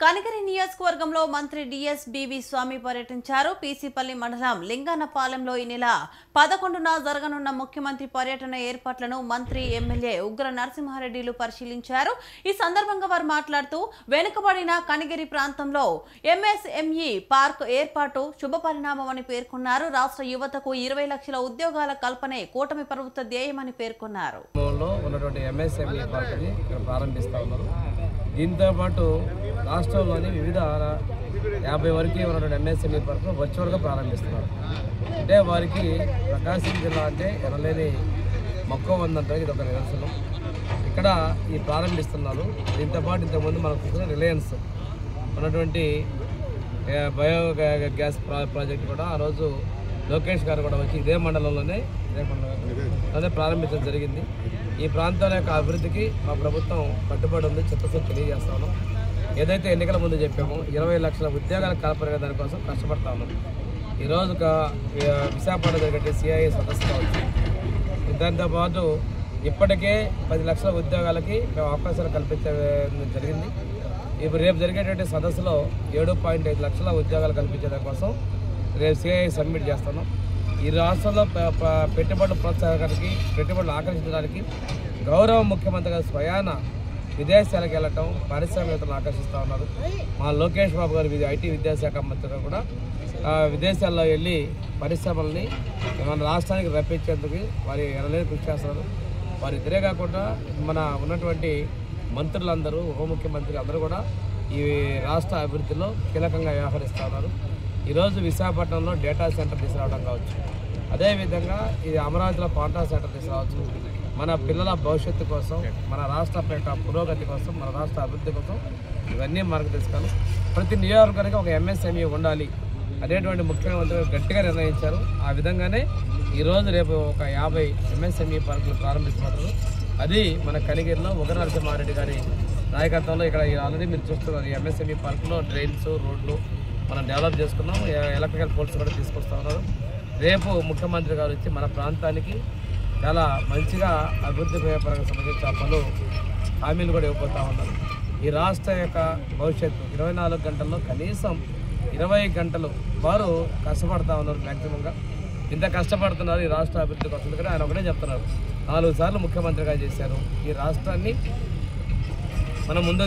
కనిగిరి నియోజకవర్గంలో మంత్రి DS BV స్వామి పర్యటించారు. పీసీపల్లి మండలం లింగానపాలెంలో ఈ నెల 11న జరగనున్న ముఖ్యమంత్రి పర్యటన ఏర్పాట్లను మంత్రి ఎమ్మెల్యే ఉగ్ర నరసింహారెడ్డిలు పరిశీలించారు. ఈ సందర్భంగా వారు మాట్లాడుతూ వెనుకబడిన కనిగిరి ప్రాంతంలో ఎంఎస్ఎంఈ పార్క్ ఏర్పాటు శుభ పరిణామమని పేర్కొన్నారు. రాష్ట్ర యువతకు 20 లక్షల ఉద్యోగాల కల్పనే కూటమి ప్రభుత్వ ధ్యేయమని పేర్కొన్నారు. దీంతో పాటు రాష్ట్రంలోని వివిధ 50 వరకు ఉన్నటువంటి ఎంఎస్ఎంఈ పార్కులు వర్చువల్గా ప్రారంభిస్తున్నారు. అంటే వారికి ప్రకాశం జిల్లా అంటే ఎనలేని మక్కువ ఉందంటే ఇది ఒక నిదర్శనం. ఇక్కడ ఈ ప్రారంభిస్తున్నారు. దీంతో పాటు ఇంతకుముందు మనకు రిలయన్స్ ఉన్నటువంటి బయో గ్యాస్ ప్రాజెక్ట్ కూడా ఆ రోజు లోకేష్ గారు కూడా వచ్చి ఇదే మండలంలోనే ప్రారంభించడం జరిగింది. ఈ ప్రాంతాల యొక్క అభివృద్ధికి మా ప్రభుత్వం కట్టుబడి ఉంది, చిత్తశుద్ధి తెలియజేస్తా ఉన్నాం. ఏదైతే ఎన్నికల ముందు చెప్పామో 20 లక్షల ఉద్యోగాల కల్పన దానికోసం కష్టపడతా ఉన్నాం. ఈరోజు విశాఖపట్నం జరిగే సిఐఏ సదస్సు కావచ్చు, దాంతోపాటు ఇప్పటికే 10 లక్షల ఉద్యోగాలకి మేము అవకాశాలు కల్పించడం జరిగింది. ఇప్పుడు రేపు జరిగేటువంటి సదస్సులో 7.5 లక్షల ఉద్యోగాలు కల్పించే దానికోసం రేపు సిఐఏ సబ్మిట్ చేస్తున్నాం. ఈ రాష్ట్రంలో పెట్టుబడులు ప్రోత్సాహకానికి, పెట్టుబడులు ఆకర్షించడానికి గౌరవ ముఖ్యమంత్రి గారు స్వయాన విదేశాలకు వెళ్ళటం పారిశ్రామికవేత్తలను ఆకర్షిస్తూ ఉన్నారు. మా లోకేష్ బాబు గారు ఐటీ విద్యాశాఖ మంత్రి గారు కూడా విదేశాల్లో వెళ్ళి పరిశ్రమల్ని మన రాష్ట్రానికి రప్పించేందుకు వారి ఎనలేని కృషి చేస్తున్నారు. వారి ఇద్దరే కాకుండా మన ఉన్నటువంటి మంత్రులందరూ, ఉప ముఖ్యమంత్రి అందరూ కూడా ఈ రాష్ట్ర అభివృద్ధిలో కీలకంగా వ్యవహరిస్తూ ఉన్నారు. ఈరోజు విశాఖపట్నంలో డేటా సెంటర్ తీసుకురావడం కావచ్చు, అదేవిధంగా ఇది అమరావతిలో క్వాంటా సెంటర్ తీసుకురావచ్చు. మన పిల్లల భవిష్యత్తు కోసం, మన రాష్ట్ర పురోగతి కోసం, మన రాష్ట్ర అభివృద్ధి కోసం ఇవన్నీ మనకు తెలుసుకోవాలి. ప్రతి నియోజకవర్గానికి ఒక ఎంఎస్ఎంఈ ఉండాలి అనేటువంటి ముఖ్యమంత్రి గట్టిగా నిర్ణయించారు. ఆ విధంగానే ఈరోజు రేపు ఒక 50 ఎంఎస్ఎంఈ పార్కులు ప్రారంభిస్తున్నారు. అది మన కనిగిరిలో ఉగ్ర నరసింహారెడ్డి గారి నాయకత్వంలో ఇక్కడ ఆల్రెడీ మీరు చూస్తున్నారు. ఎంఎస్ఎంఈ పార్కులో డ్రైన్స్, రోడ్లు మనం డెవలప్ చేసుకున్నాం. ఎలక్ట్రికల్ పోల్స్ కూడా తీసుకొస్తా ఉన్నారు. రేపు ముఖ్యమంత్రి గారు వచ్చి మన ప్రాంతానికి చాలా మంచిగా అభివృద్ధి పరంగా సంబంధించిన పలు హామీలు కూడా ఇవ్వబోతూ ఉన్నారు. ఈ రాష్ట్ర యొక్క భవిష్యత్తు 24 గంటల్లో కనీసం 20 గంటలు వారు కష్టపడతా ఉన్నారు. మ్యాక్సిమంగా ఇంత కష్టపడుతున్నారు ఈ రాష్ట్ర అభివృద్ధి కోసం. కూడా ఆయన ఒకటే చెప్తున్నారు, 4 సార్లు ముఖ్యమంత్రిగా చేశారు. ఈ రాష్ట్రాన్ని మనం ముందు